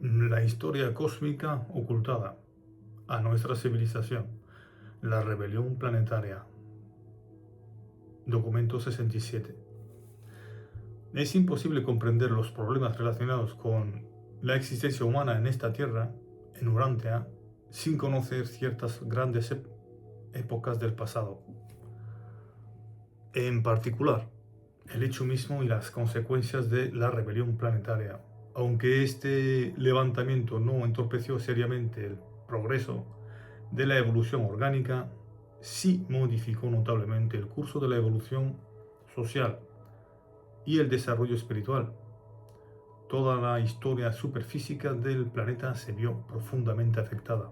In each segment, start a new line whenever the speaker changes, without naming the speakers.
La historia cósmica ocultada a nuestra civilización. La rebelión planetaria. Documento 67. Es imposible comprender los problemas relacionados con la existencia humana en esta Tierra, en Urantia, sin conocer ciertas grandes épocas del pasado. En particular, el hecho mismo y las consecuencias de la rebelión planetaria. Aunque este levantamiento no entorpeció seriamente el progreso de la evolución orgánica, sí modificó notablemente el curso de la evolución social y el desarrollo espiritual. Toda la historia superfísica del planeta se vio profundamente afectada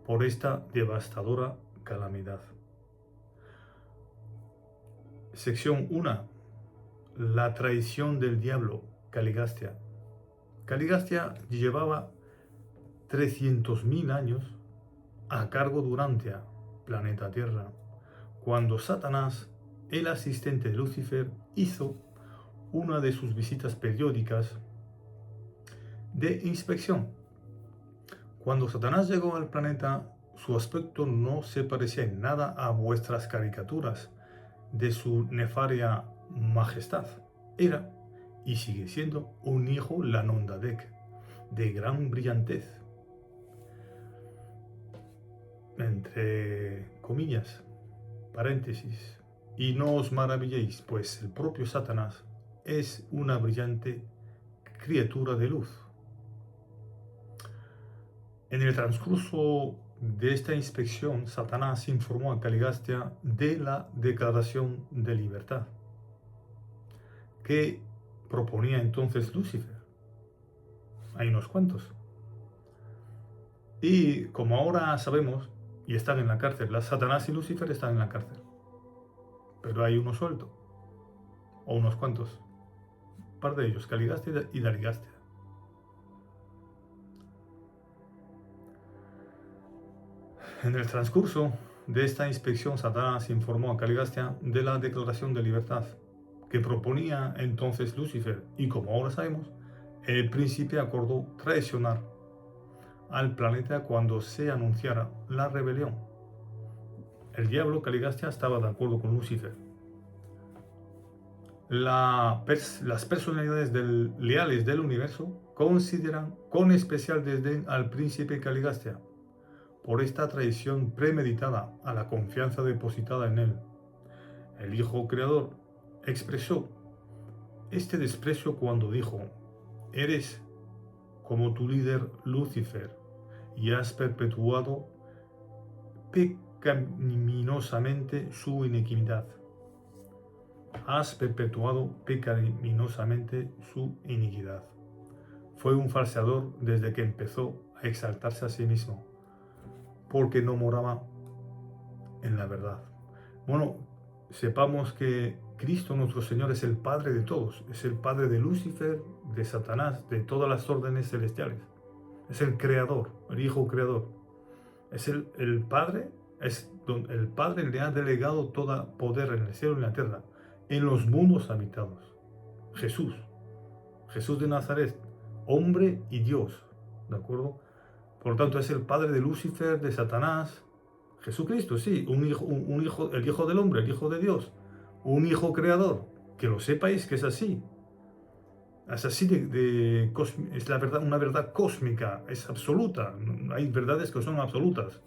por esta devastadora calamidad. Sección 1. La traición del diablo, Caligastia. Caligastia llevaba 300.000 años a cargo de Urantia, planeta Tierra, cuando Satanás, el asistente de Lucifer, hizo una de sus visitas periódicas de inspección. Cuando Satanás llegó al planeta, su aspecto no se parecía en nada a vuestras caricaturas de su nefaria majestad. Era, y sigue siendo, un hijo Lanondadek, de gran brillantez. Entre comillas, paréntesis. Y no os maravilléis, pues el propio Satanás es una brillante criatura de luz. En el transcurso de esta inspección, Satanás informó a Caligastia de la Declaración de Libertad, que proponía entonces Lucifer. Hay unos cuantos. Y como ahora sabemos, y están en la cárcel, Satanás y Lucifer están en la cárcel. Pero hay uno suelto, o unos cuantos. Un par de ellos, Caligastia y Daligastia. En el transcurso de esta inspección, Satanás informó a Caligastia de la Declaración de Libertad, que proponía entonces Lucifer, y como ahora sabemos, el príncipe acordó traicionar al planeta cuando se anunciara la rebelión. El diablo Caligastia estaba de acuerdo con Lucifer. Las personalidades leales del universo consideran con especial desdén al príncipe Caligastia por esta traición premeditada a la confianza depositada en él. El Hijo Creador expresó este desprecio cuando dijo: eres como tu líder Lucifer y has perpetuado pecaminosamente su iniquidad. Has perpetuado pecaminosamente su iniquidad. Fue un falseador desde que empezó a exaltarse a sí mismo, porque no moraba en la verdad. Bueno, sepamos que Cristo nuestro Señor es el Padre de todos, es el Padre de Lucifer, de Satanás, de todas las órdenes celestiales. Es el Creador, el Hijo Creador. Es el Padre, el Padre le ha delegado todo poder en el cielo y en la tierra, en los mundos habitados. Jesús de Nazaret, hombre y Dios, ¿de acuerdo? Por lo tanto, es el Padre de Lucifer, de Satanás. Jesucristo, sí, un hijo, el Hijo del Hombre, el Hijo de Dios, un Hijo Creador. Que lo sepáis que es así. Es así es la verdad, una verdad cósmica, es absoluta. Hay verdades que son absolutas.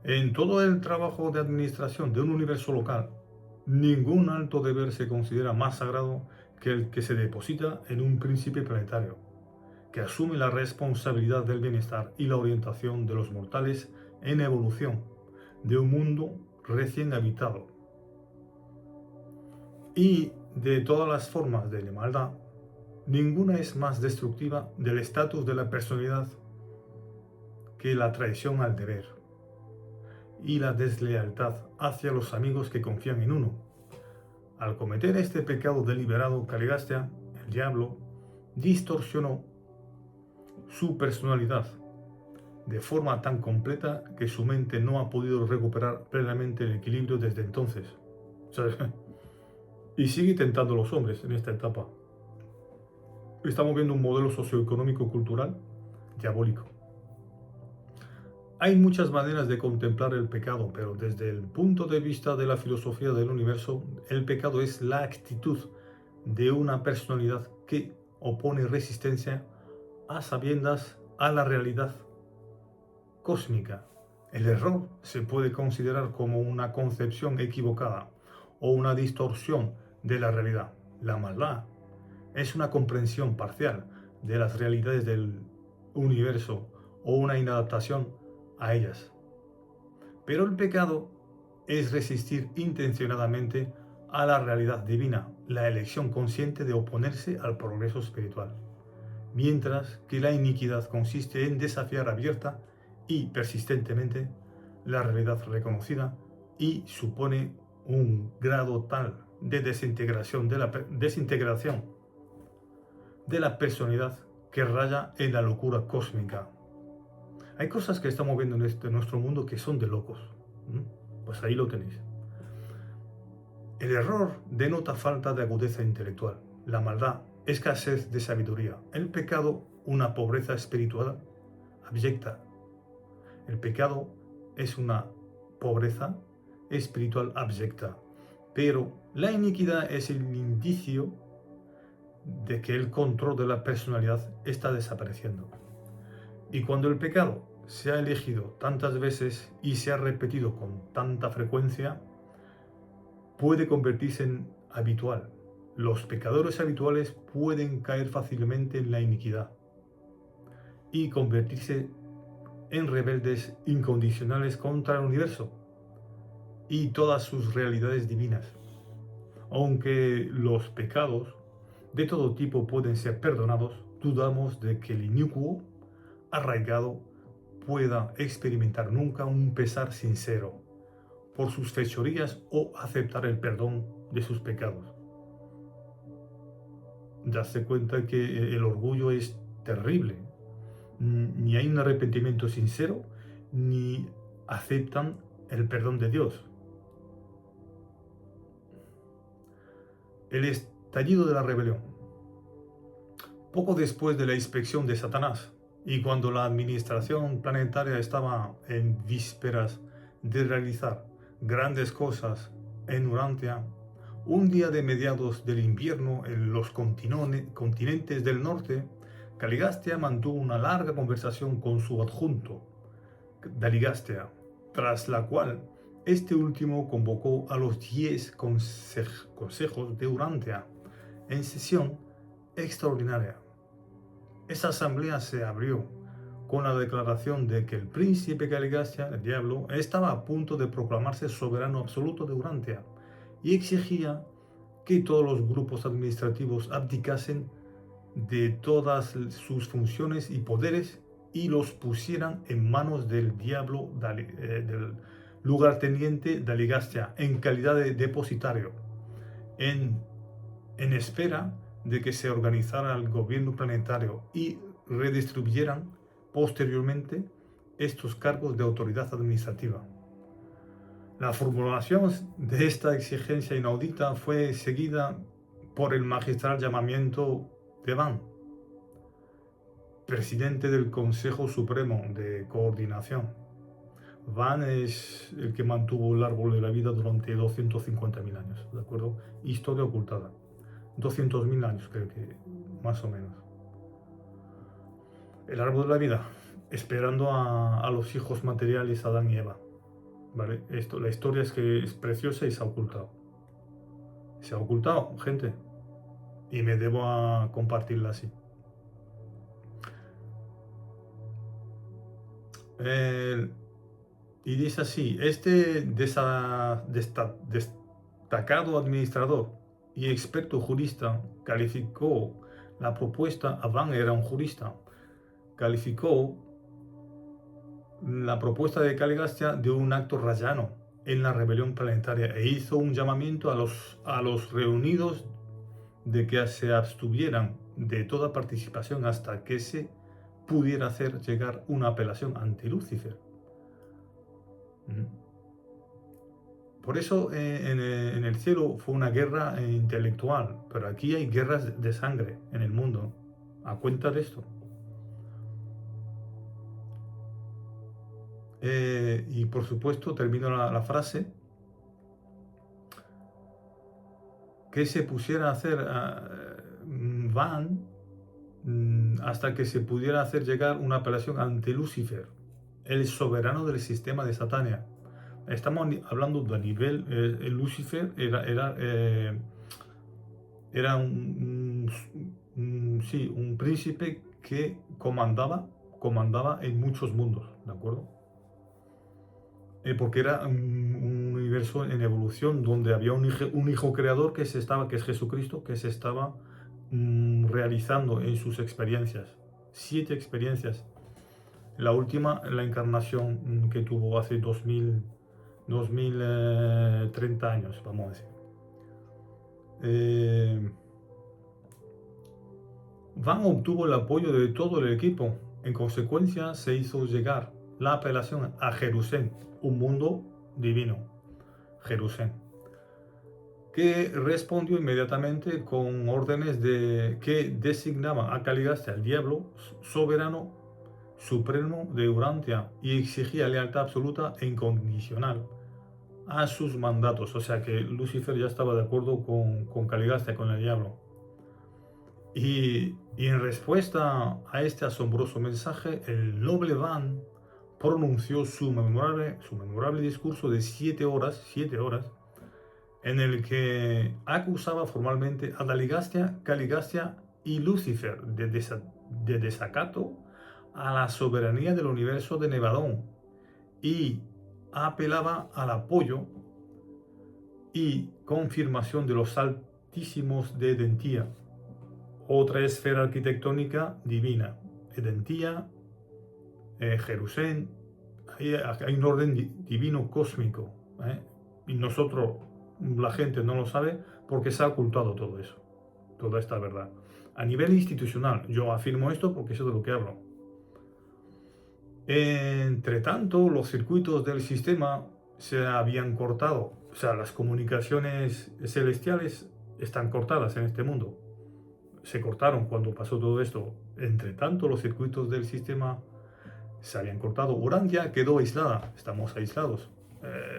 En todo el trabajo de administración de un universo local, ningún alto deber se considera más sagrado que el que se deposita en un príncipe planetario, que asume la responsabilidad del bienestar y la orientación de los mortales en evolución de un mundo recién habitado y de todas las formas de la maldad. Ninguna es más destructiva del estatus de la personalidad que la traición al deber y la deslealtad hacia los amigos que confían en uno. Al cometer este pecado deliberado, Caligastia, el diablo, distorsionó su personalidad de forma tan completa que su mente no ha podido recuperar plenamente el equilibrio desde entonces. O sea, y sigue tentando a los hombres en esta etapa. Estamos viendo un modelo socioeconómico-cultural diabólico. Hay muchas maneras de contemplar el pecado, pero desde el punto de vista de la filosofía del universo, el pecado es la actitud de una personalidad que opone resistencia a sabiendas a la realidad cósmica. El error se puede considerar como una concepción equivocada o una distorsión de la realidad. La maldad es una comprensión parcial de las realidades del universo o una inadaptación a ellas. Pero el pecado es resistir intencionadamente a la realidad divina, la elección consciente de oponerse al progreso espiritual, mientras que la iniquidad consiste en desafiar abierta y persistentemente la realidad reconocida y supone un grado tal de desintegración de la personalidad que raya en la locura cósmica. Hay cosas que estamos viendo en nuestro mundo que son de locos. Pues ahí lo tenéis. El error denota falta de agudeza intelectual, la maldad, escasez de sabiduría, el pecado, una pobreza espiritual abyecta. El pecado es una pobreza espiritual abyecta, pero la iniquidad es el indicio de que el control de la personalidad está desapareciendo. Y cuando el pecado se ha elegido tantas veces y se ha repetido con tanta frecuencia, puede convertirse en habitual. Los pecadores habituales pueden caer fácilmente en la iniquidad y convertirse en rebeldes incondicionales contra el universo y todas sus realidades divinas. Aunque los pecados de todo tipo pueden ser perdonados, dudamos de que el inicuo arraigado pueda experimentar nunca un pesar sincero por sus fechorías o aceptar el perdón de sus pecados. Darse cuenta que el orgullo es terrible. Ni hay un arrepentimiento sincero, ni aceptan el perdón de Dios. El estallido de la rebelión. Poco después de la inspección de Satanás, y cuando la administración planetaria estaba en vísperas de realizar grandes cosas en Urantia, un día de mediados del invierno en los continentes del norte, Caligastia mantuvo una larga conversación con su adjunto, Daligastia, tras la cual este último convocó a los 10 consejos de Urantia en sesión extraordinaria. Esa asamblea se abrió con la declaración de que el príncipe Caligastia, el diablo, estaba a punto de proclamarse soberano absoluto de Urantia y exigía que todos los grupos administrativos abdicasen de todas sus funciones y poderes y los pusieran en manos del diablo, del lugarteniente Daligastia, en calidad de depositario, en espera de que se organizara el gobierno planetario y redistribuyeran posteriormente estos cargos de autoridad administrativa. La formulación de esta exigencia inaudita fue seguida por el magistral llamamiento de Van, presidente del Consejo Supremo de Coordinación. Van es el que mantuvo el árbol de la vida durante 250.000 años, ¿de acuerdo? Historia ocultada. 200.000 años, creo que, más o menos. El árbol de la vida, esperando a los hijos materiales, Adán y Eva. ¿Vale? La historia es que es preciosa y se ha ocultado. Se ha ocultado, gente. Y me debo a compartirla así. Y dice así, este destacado administrador y experto jurista calificó la propuesta, Adán era un jurista, calificó la propuesta de Caligastia de un acto rayano en la rebelión planetaria e hizo un llamamiento a los reunidos de que se abstuvieran de toda participación hasta que se pudiera hacer llegar una apelación ante Lucifer. Por eso en el cielo fue una guerra intelectual, pero aquí hay guerras de sangre en el mundo, a cuenta de esto. Y por supuesto, termino la frase, que se pusiera a hacer Van hasta que se pudiera hacer llegar una apelación ante Lucifer, el soberano del sistema de Satania. Estamos hablando de nivel, Lucifer era sí, un príncipe que comandaba en muchos mundos, ¿de acuerdo? Porque era un universo en evolución donde había un hijo creador que es Jesucristo, que se estaba realizando en sus experiencias. 7 experiencias. La última, la encarnación que tuvo hace 2030 años, vamos a decir. Van obtuvo el apoyo de todo el equipo. En consecuencia, se hizo llegar la apelación a Jerusalén, un mundo divino, Jerusalén, que respondió inmediatamente con órdenes que designaban a Caligaste al diablo soberano supremo de Urantia y exigía lealtad absoluta e incondicional a sus mandatos. O sea que Lucifer ya estaba de acuerdo con Caligaste, con el diablo. Y en respuesta a este asombroso mensaje, el noble Van pronunció su memorable discurso de 7 horas, en el que acusaba formalmente a Caligastia y Lucifer de desacato a la soberanía del universo de Nevadón y apelaba al apoyo y confirmación de los altísimos de Edentía, otra esfera arquitectónica divina. Edentía, Jerusalén, hay un orden divino cósmico, y nosotros, la gente no lo sabe porque se ha ocultado todo eso, toda esta verdad. A nivel institucional, yo afirmo esto porque eso es de lo que hablo. Entre tanto, los circuitos del sistema se habían cortado, o sea, las comunicaciones celestiales están cortadas en este mundo. Se cortaron cuando pasó todo esto. Entre tanto, los circuitos del sistema se habían cortado. Urantia quedó aislada, estamos aislados.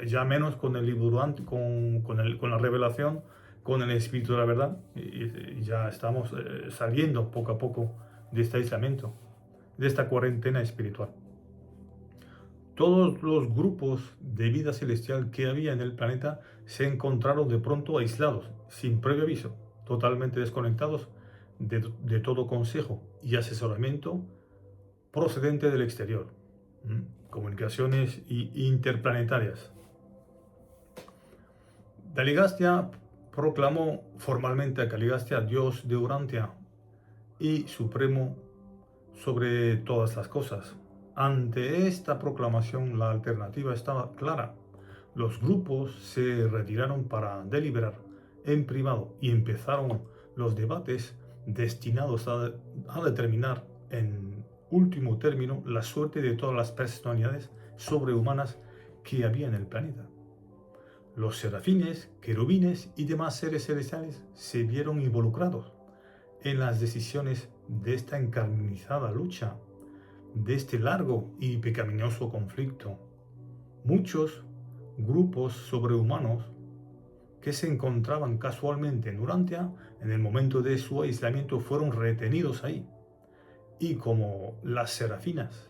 Ya menos con el libro con la revelación, con el espíritu de la verdad, y ya estamos saliendo poco a poco de este aislamiento, de esta cuarentena espiritual. Todos los grupos de vida celestial que había en el planeta se encontraron de pronto aislados, sin previo aviso, totalmente desconectados de todo consejo y asesoramiento procedente del exterior. Comunicaciones interplanetarias. Caligastia proclamó formalmente a Caligastia Dios de Urantia y supremo sobre todas las cosas. Ante esta proclamación la alternativa estaba clara. Los grupos se retiraron para deliberar en privado y empezaron los debates destinados a determinar en último término la suerte de todas las personalidades sobrehumanas que había en el planeta. Los serafines, querubines y demás seres celestiales se vieron involucrados en las decisiones de esta encarnizada lucha, de este largo y pecaminoso conflicto. Muchos grupos sobrehumanos que se encontraban casualmente en Urantia en el momento de su aislamiento fueron retenidos ahí. Y como las serafinas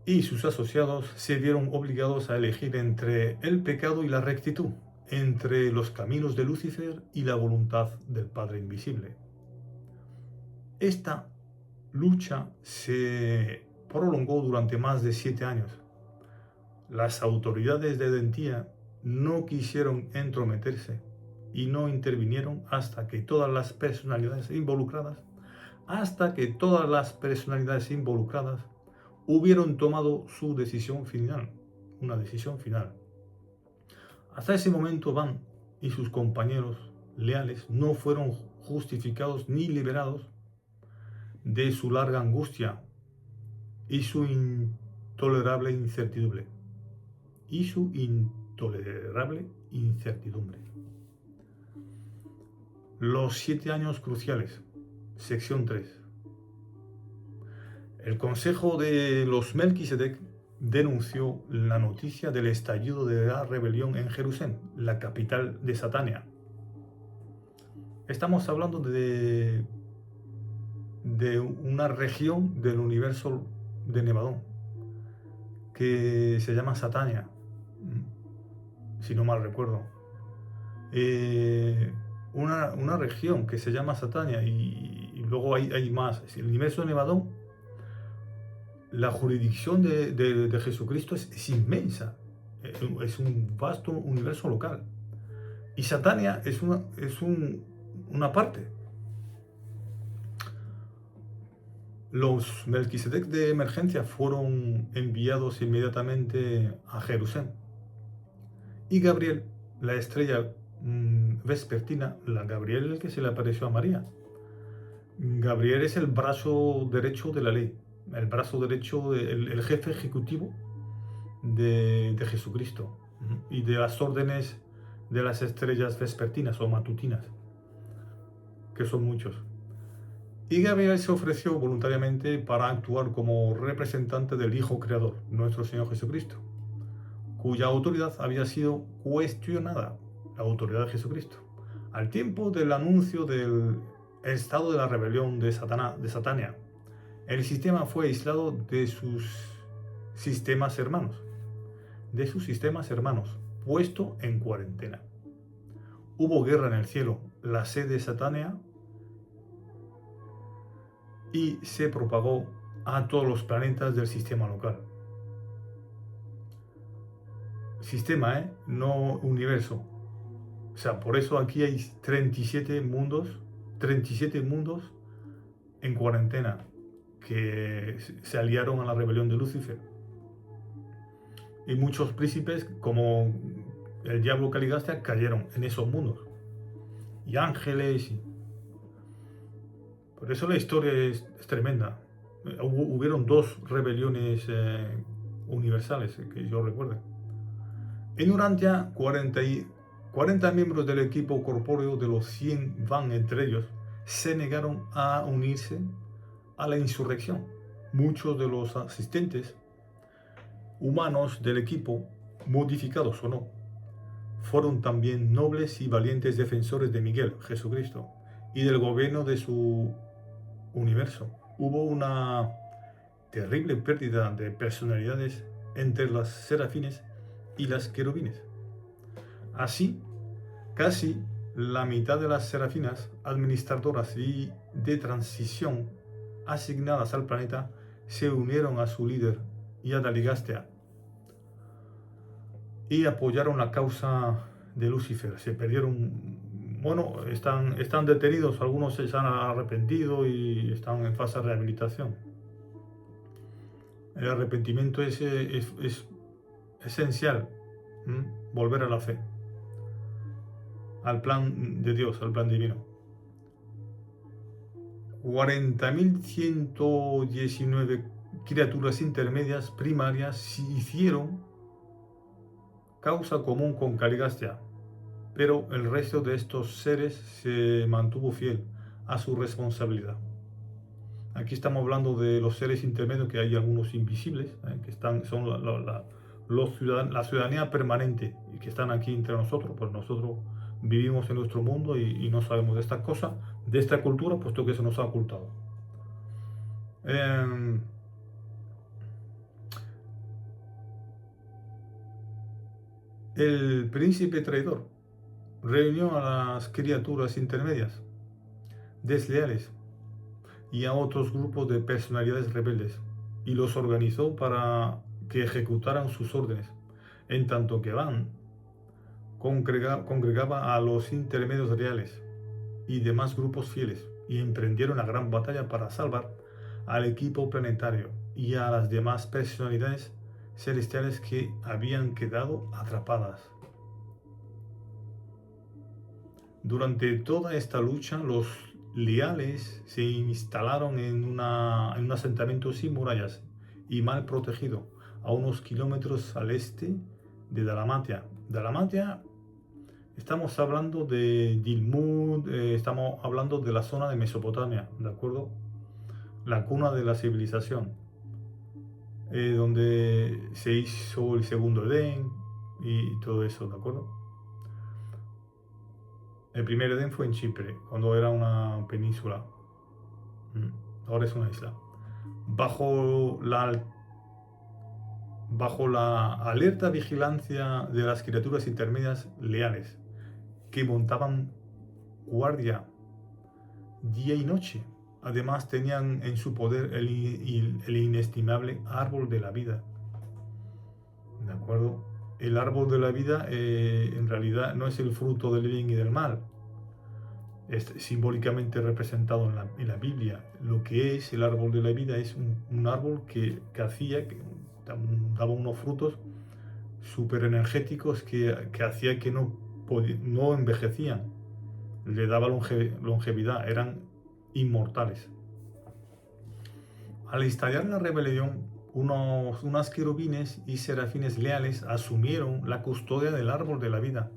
y sus asociados se vieron obligados a elegir entre el pecado y la rectitud, entre los caminos de Lucifer y la voluntad del Padre Invisible. Esta lucha se prolongó durante más de 7 años. Las autoridades de Edentía no quisieron entrometerse y no intervinieron hasta que todas las personalidades involucradas hubieron tomado su decisión final, una decisión final. Hasta ese momento Van y sus compañeros leales no fueron justificados ni liberados de su larga angustia y su intolerable incertidumbre. y su intolerable incertidumbre. Los 7 años cruciales, sección 3. El Consejo de los Melquisedec denunció la noticia del estallido de la rebelión en Jerusalén, la capital de Satania. Estamos hablando de una región del universo de Nevadón que se llama Satania, si no mal recuerdo. Una región que se llama Satania y luego hay más. El universo de Nevadón, la jurisdicción de Jesucristo es inmensa, es un vasto universo local. Y Satania es una parte. Los Melquisedec de emergencia fueron enviados inmediatamente a Jerusalén. Y Gabriel, la estrella vespertina, Gabriel el que se le apareció a María. Gabriel es el brazo derecho de la ley, el brazo derecho, el jefe ejecutivo de Jesucristo y de las órdenes de las estrellas vespertinas o matutinas, que son muchos. Y Gabriel se ofreció voluntariamente para actuar como representante del Hijo Creador, nuestro Señor Jesucristo, cuya autoridad había sido cuestionada, la autoridad de Jesucristo, al tiempo del anuncio del estado de la rebelión de Satania. El sistema fue aislado de sus sistemas hermanos, puesto en cuarentena. Hubo guerra en el cielo, la sed de Satania, y se propagó a todos los planetas del sistema local. Sistema, no universo. O sea, por eso aquí hay 37 mundos en cuarentena que se aliaron a la rebelión de Lucifer. Y muchos príncipes, como el diablo Caligastia, cayeron en esos mundos. Y ángeles. Por eso la historia es tremenda. Hubieron 2 rebeliones universales, que yo recuerde. En Urantia, 40 miembros del equipo corpóreo de los 100 van entre ellos se negaron a unirse a la insurrección. Muchos de los asistentes humanos del equipo, modificados o no, fueron también nobles y valientes defensores de Miguel, Jesucristo, y del gobierno de su universo. Hubo una terrible pérdida de personalidades entre las serafines y las querubines. Así, casi la mitad de las serafinas administradoras y de transición asignadas al planeta se unieron a su líder y a Daligastea y apoyaron la causa de Lucifer. Se perdieron, están detenidos, algunos se han arrepentido y están en fase de rehabilitación. El arrepentimiento es esencial, volver a la fe, al plan de Dios, al plan divino. 40.119 criaturas intermedias primarias hicieron causa común con Caligastia, pero el resto de estos seres se mantuvo fiel a su responsabilidad. Aquí estamos hablando de los seres intermedios, que hay algunos invisibles, que son la ciudadanía permanente y que están aquí entre nosotros. Pues nosotros vivimos en nuestro mundo y no sabemos de estas cosas, de esta cultura, puesto que se nos ha ocultado. El príncipe traidor reunió a las criaturas intermedias, desleales, y a otros grupos de personalidades rebeldes, y los organizó para que ejecutaran sus órdenes, en tanto que Van congregaba a los intermedios reales y demás grupos fieles, y emprendieron una gran batalla para salvar al equipo planetario y a las demás personalidades celestiales que habían quedado atrapadas. Durante toda esta lucha, los leales se instalaron en un asentamiento sin murallas y mal protegido, a unos kilómetros al este de Dalmatia. Dalmatia, estamos hablando de Dilmud, estamos hablando de la zona de Mesopotamia, ¿de acuerdo? La cuna de la civilización, donde se hizo el segundo Edén y todo eso, ¿de acuerdo? El primer Edén fue en Chipre, cuando era una península. Ahora es una isla. Bajo la alerta vigilancia de las criaturas intermedias leales, que montaban guardia día y noche. Además tenían en su poder el inestimable árbol de la vida. ¿De acuerdo? El árbol de la vida en realidad no es el fruto del bien y del mal. Es simbólicamente representado en la Biblia. Lo que es el árbol de la vida es un árbol que daba unos frutos súper energéticos que hacía que no envejecían. Le daba longevidad, eran inmortales. Al estallar la rebelión, unas querubines y serafines leales asumieron la custodia del árbol de la vida,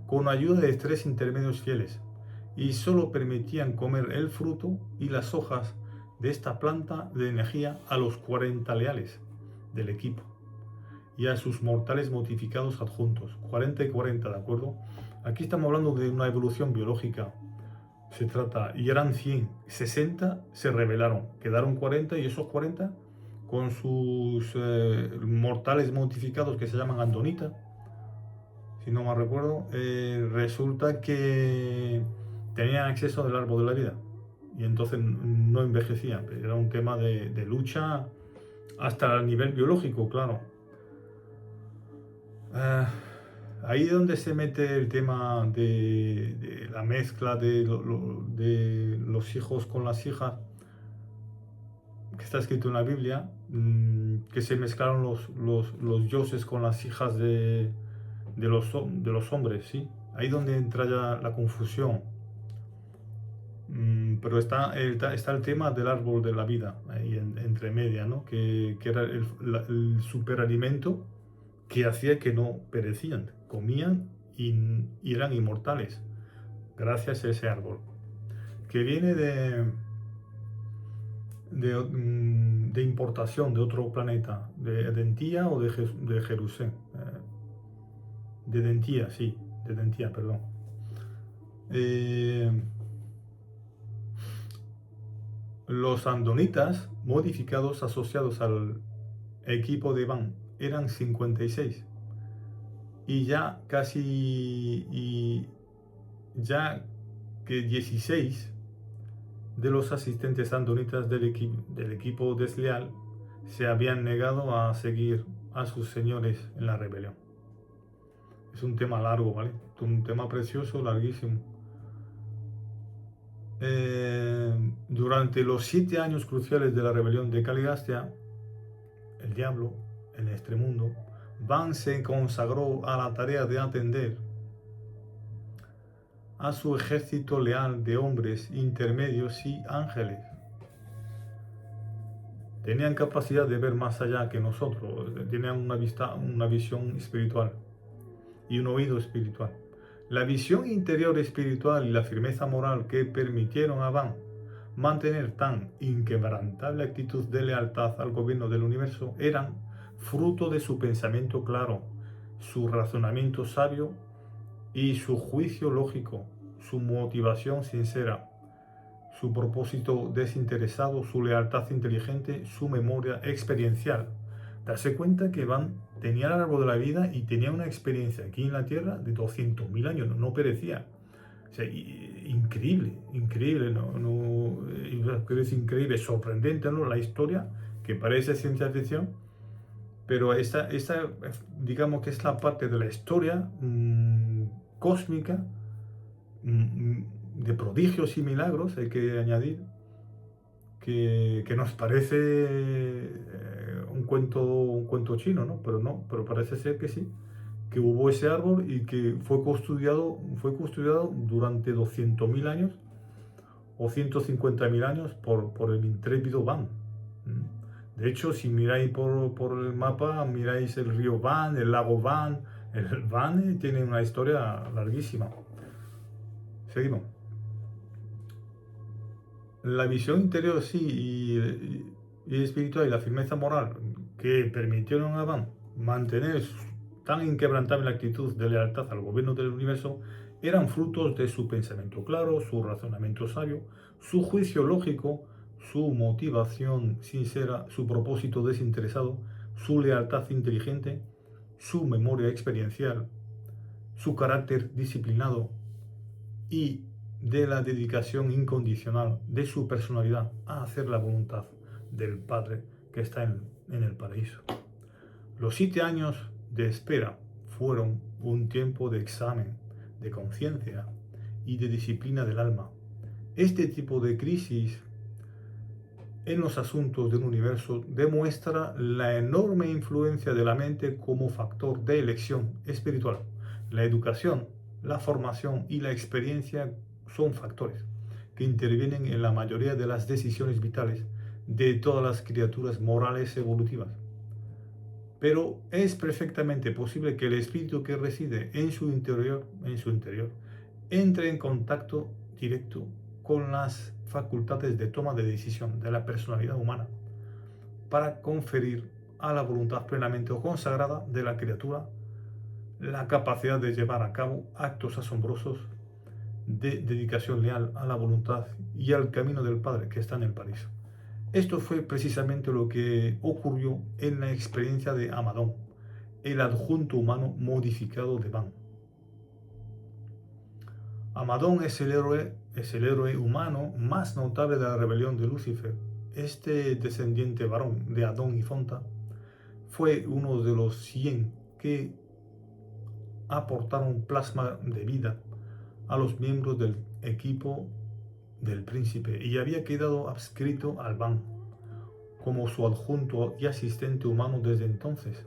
con ayuda de 3 intermedios fieles, y solo permitían comer el fruto y las hojas de esta planta de energía a los 40 leales del equipo y a sus mortales modificados adjuntos, 40 y 40, ¿de acuerdo? Aquí estamos hablando de una evolución biológica, se trata, y eran 100, 60 se rebelaron, quedaron 40 y esos 40 con sus mortales modificados que se llaman Andonita, si no me recuerdo, resulta que tenían acceso al árbol de la vida y entonces no envejecían, era un tema de lucha hasta el nivel biológico, claro. Ahí es donde se mete el tema de la mezcla de los hijos con las hijas, que está escrito en la Biblia, que se mezclaron los dioses con las hijas de los hombres, ¿sí? Ahí es donde entra ya la confusión. Pero está el tema del árbol de la vida, ahí entre media, ¿no? Que era el superalimento que hacía que no perecían, comían y eran inmortales, gracias a ese árbol, que viene de importación de otro planeta, de Dentía o de Jerusalén. De Dentía, sí, de Dentía, perdón. Los andonitas modificados asociados al equipo de Van eran 56 y ya que 16 de los asistentes andonitas del equipo desleal se habían negado a seguir a sus señores en la rebelión. Es un tema largo, ¿vale? Un tema precioso, larguísimo. Durante los 7 años cruciales de la rebelión de Caligastia, el diablo, el extremundo, Van se consagró a la tarea de atender a su ejército leal de hombres intermedios y ángeles. Tenían capacidad de ver más allá que nosotros, tenían una visión espiritual y un oído espiritual. La visión interior espiritual y la firmeza moral que permitieron a Van mantener tan inquebrantable actitud de lealtad al gobierno del universo eran fruto de su pensamiento claro, su razonamiento sabio y su juicio lógico, su motivación sincera, su propósito desinteresado, su lealtad inteligente, su memoria experiencial. Darse cuenta que Van tenía el árbol de la vida y tenía una experiencia aquí en la Tierra de 200.000 años, no perecía. O sea, increíble, es increíble, sorprendente, ¿no? La historia, que parece ciencia ficción, pero esta digamos que es la parte de la historia cósmica, de prodigios y milagros, hay que añadir, que nos parece un cuento chino, ¿no? Pero parece ser que sí, que hubo ese árbol y que fue custodiado durante 200.000 años o 150.000 años por el intrépido Van. De hecho, si miráis por el mapa, miráis el río Van, el lago Van, El Van tiene una historia larguísima. Seguimos. La visión interior sí y espiritual y la firmeza moral que permitieron a Van mantener tan inquebrantable la actitud de lealtad al gobierno del universo eran frutos de su pensamiento claro, su razonamiento sabio, su juicio lógico, su motivación sincera, su propósito desinteresado, su lealtad inteligente, su memoria experiencial, su carácter disciplinado y de la dedicación incondicional de su personalidad a hacer la voluntad del Padre que está en el paraíso. Los 7 años de espera fueron un tiempo de examen, de conciencia y de disciplina del alma. Este tipo de crisis en los asuntos del universo demuestra la enorme influencia de la mente como factor de elección espiritual. La educación, la formación y la experiencia son factores que intervienen en la mayoría de las decisiones vitales de todas las criaturas morales evolutivas. Pero es perfectamente posible que el espíritu que reside en su interior, entre en contacto directo con las facultades de toma de decisión de la personalidad humana para conferir a la voluntad plenamente consagrada de la criatura la capacidad de llevar a cabo actos asombrosos de dedicación leal a la voluntad y al camino del Padre que está en el paraíso. Esto fue precisamente lo que ocurrió en la experiencia de Amadón, el adjunto humano modificado de Van. Amadón es el héroe humano más notable de la rebelión de Lucifer. Este descendiente varón de Adón y Fonta fue uno de los 100 que aportaron plasma de vida a los miembros del equipo del príncipe y había quedado adscrito al Van como su adjunto y asistente humano desde entonces.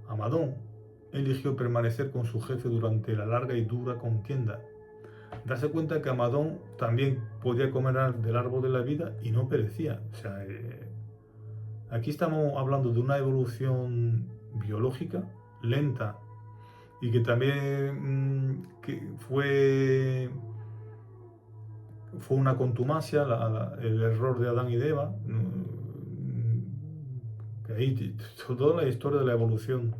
Amadón eligió permanecer con su jefe durante la larga y dura contienda. Darse cuenta que Amadón también podía comer del árbol de la vida y no perecía. O sea, aquí estamos hablando de una evolución biológica lenta y que también que fue una contumacia, el error de Adán y de Eva. Que ahí toda la historia de la evolución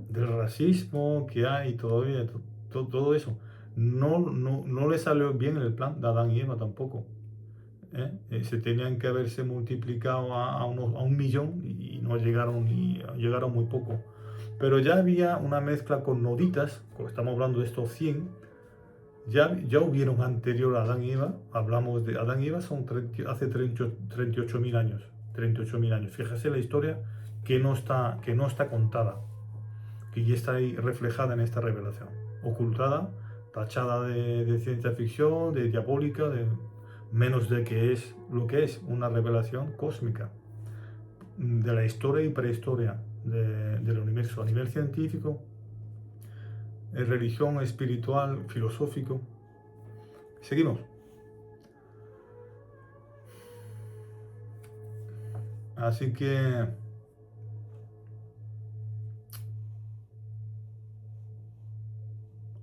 del racismo que hay todavía, todo eso. No le salió bien el plan de Adán y Eva tampoco. Se tenían que haberse multiplicado a 1 millón y no llegaron, llegaron muy poco. Pero ya había una mezcla con noditas, como estamos hablando de estos 100, ya hubieron anterior a Adán y Eva. Hablamos de Adán y Eva son hace 38.000 años. 38.000 años. Fíjese la historia que no está contada, que ya está ahí reflejada en esta revelación, ocultada, tachada de ciencia ficción, de diabólica, de menos de que es lo que es una revelación cósmica de la historia y prehistoria del universo a nivel científico, religión, espiritual, filosófico. Seguimos. Así que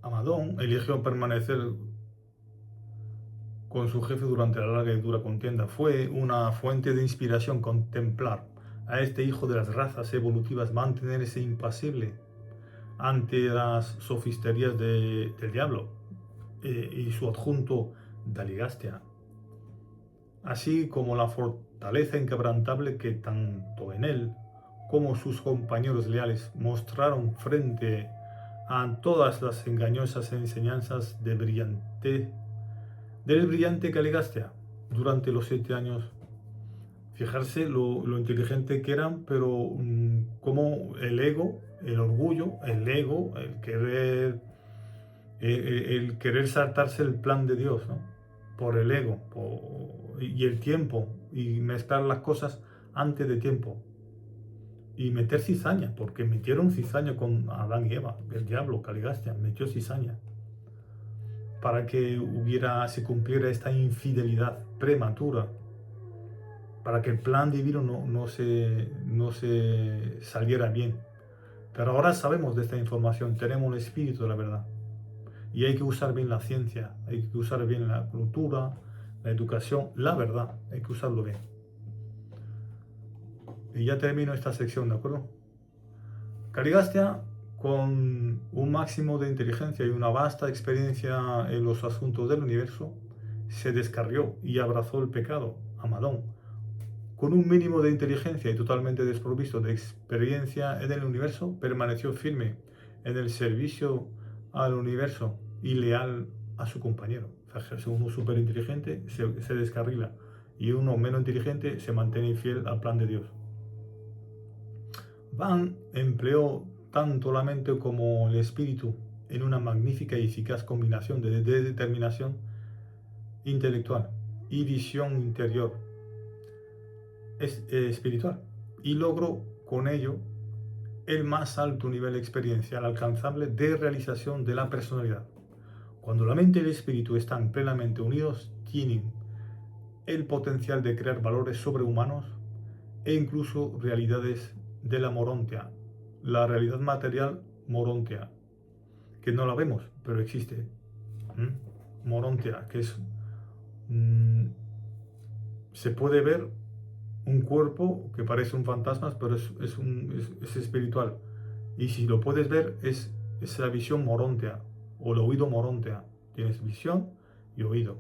Amadón eligió permanecer con su jefe durante la larga y dura contienda. Fue una fuente de inspiración contemplar a este hijo de las razas evolutivas mantenerse impasible ante las sofisterías del diablo y su adjunto Daligastia, así como la fortaleza inquebrantable que tanto en él como sus compañeros leales mostraron frente a todas las engañosas enseñanzas del brillante Caligastia durante los 7 años. Fijarse lo inteligente que eran, pero como el ego, el orgullo, el querer saltarse el plan de Dios, ¿no? Por el ego y el tiempo, y mezclar las cosas antes de tiempo. Y meter cizaña, porque metieron cizaña con Adán y Eva. El diablo, Caligastia, metió cizaña para que se cumpliera esta infidelidad prematura, para que el plan divino no se saliera bien. Pero ahora sabemos de esta información, tenemos el espíritu de la verdad. Y hay que usar bien la ciencia, hay que usar bien la cultura, la educación, la verdad, hay que usarlo bien. Y ya termino esta sección, ¿de acuerdo? Caligastia, con un máximo de inteligencia y una vasta experiencia en los asuntos del universo, se descarrió y abrazó el pecado, Amadón. Con un mínimo de inteligencia y totalmente desprovisto de experiencia en el universo, permaneció firme en el servicio al universo y leal a su compañero. O sea, si uno súper inteligente se descarrila y uno menos inteligente se mantiene infiel al plan de Dios. Van empleó tanto la mente como el espíritu en una magnífica y eficaz combinación de determinación intelectual y visión interior espiritual, y logró con ello el más alto nivel experiencial alcanzable de realización de la personalidad. Cuando la mente y el espíritu están plenamente unidos, tienen el potencial de crear valores sobrehumanos e incluso realidades de la morontia, la realidad material morontia, que no la vemos, pero existe. Morontia, que es... se puede ver un cuerpo que parece un fantasma, pero es espiritual. Y si lo puedes ver, es la visión morontea, o el oído morontea. Tienes visión y oído.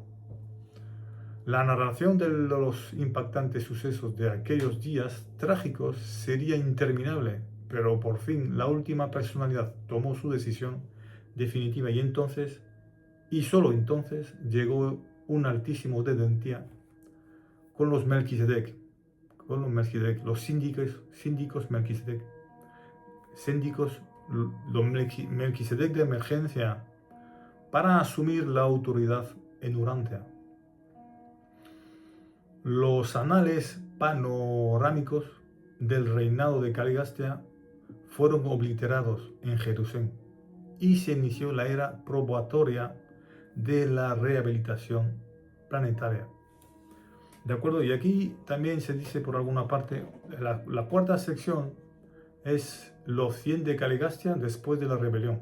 La narración de los impactantes sucesos de aquellos días trágicos sería interminable, pero por fin la última personalidad tomó su decisión definitiva y entonces, y solo entonces, llegó un altísimo dedentía con los Melquisedec, los síndicos Melquisedec, los Melquisedec de emergencia, para asumir la autoridad en Urantia. Los anales panorámicos del reinado de Caligastia fueron obliterados en Jerusalén y se inició la era probatoria de la rehabilitación planetaria. ¿De acuerdo? Y aquí también se dice por alguna parte, la cuarta sección es los 100 de Caligastia después de la rebelión.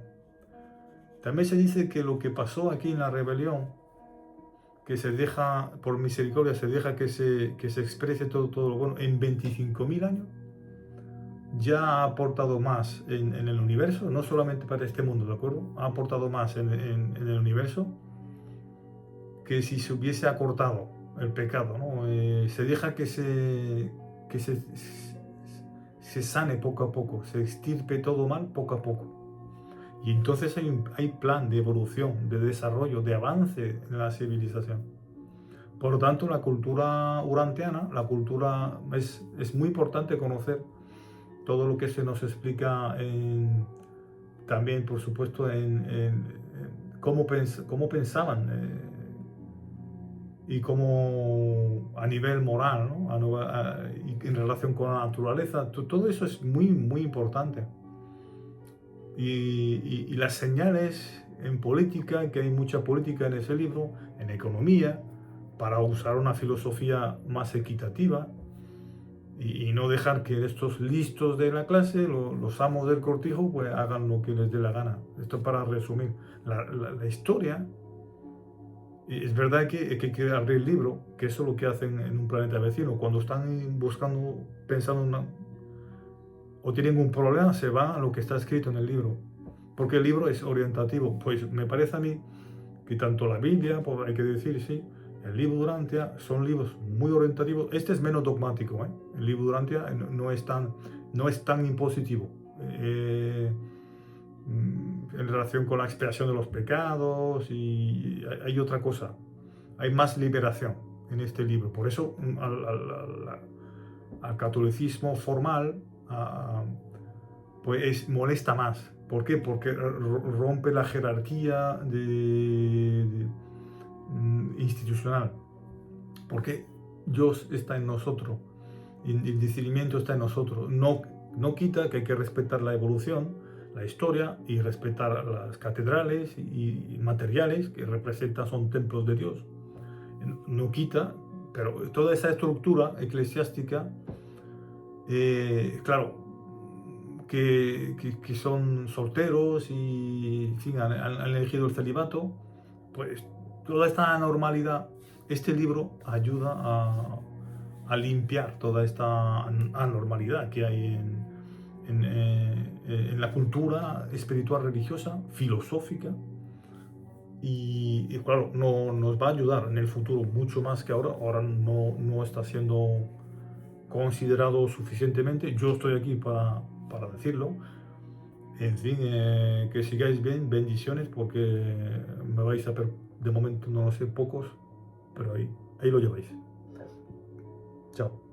También se dice que lo que pasó aquí en la rebelión, que se deja, por misericordia, se deja que se exprese todo lo bueno en 25.000 años, ya ha aportado más en el universo, no solamente para este mundo, ¿de acuerdo? Ha aportado más en el universo que si se hubiese acortado el pecado, ¿no? Se deja que se sane poco a poco, se extirpe todo mal poco a poco. Y entonces hay plan de evolución, de desarrollo, de avance en la civilización. Por lo tanto, la cultura urantiana, es muy importante conocer todo lo que se nos explica también, por supuesto, en cómo pensaban y cómo a nivel moral, ¿no? Y en relación con la naturaleza, todo eso es muy, muy importante. Y las señales en política, que hay mucha política en ese libro, en economía, para usar una filosofía más equitativa y no dejar que estos listos de la clase, los amos del cortijo, pues hagan lo que les dé la gana. Esto para resumir. La historia, es verdad que hay que abrir el libro, que eso es lo que hacen en un planeta vecino. Cuando están buscando, pensando o tienen un problema, se van a lo que está escrito en el libro, porque el libro es orientativo. Pues me parece a mí que tanto la Biblia, pues hay que decir, sí, el libro de Urantia son libros muy orientativos. Este es menos dogmático, ¿eh? El libro de Urantia no es tan impositivo en relación con la expiación de los pecados, y hay otra cosa, hay más liberación en este libro. Por eso al catolicismo formal pues molesta más. ¿Por qué? Porque rompe la jerarquía institucional. Porque Dios está en nosotros, el discernimiento está en nosotros. No quita que hay que respetar la evolución, la historia, y respetar las catedrales y materiales que son templos de Dios. No quita, pero toda esa estructura eclesiástica, claro, que son solteros y, en fin, han elegido el celibato, pues toda esta anormalidad, este libro ayuda a limpiar toda esta anormalidad que hay en la cultura espiritual religiosa, filosófica, y claro, nos va a ayudar en el futuro mucho más que ahora. Ahora no está siendo considerado suficientemente. Yo estoy aquí para decirlo. En fin, que sigáis bien, bendiciones, porque me vais a ver, de momento no lo sé, pocos, pero ahí lo lleváis. Chao.